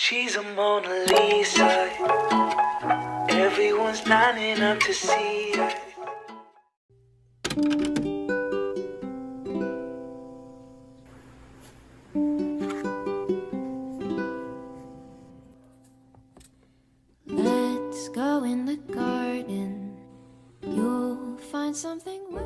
She's a Mona Lisa. Everyone's lining up to see her. Let's go in the garden. You'll find something wet.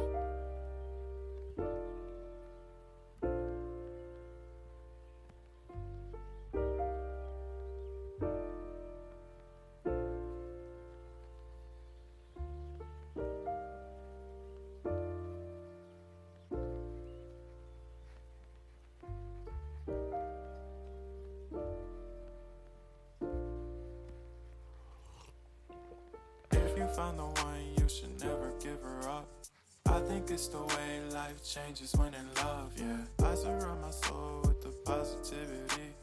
If you found the one, you should never give her up. I think it's the way life changes when in love, yeah. I surround my soul with the positivity.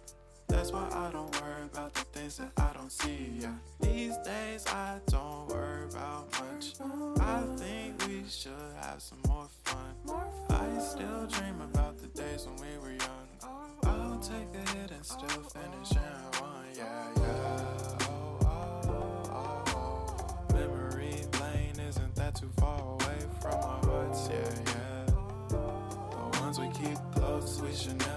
That's why I don't worry about the things that I don't see, yeah. These days I don't worry about much. I think we should have some more fun. I still dream about the days when we were young. I'll take a hit and still finish in one, yeah, yeah. Memory lane, isn't that too far away from our hearts? Yeah, yeah. The ones we keep close, we should never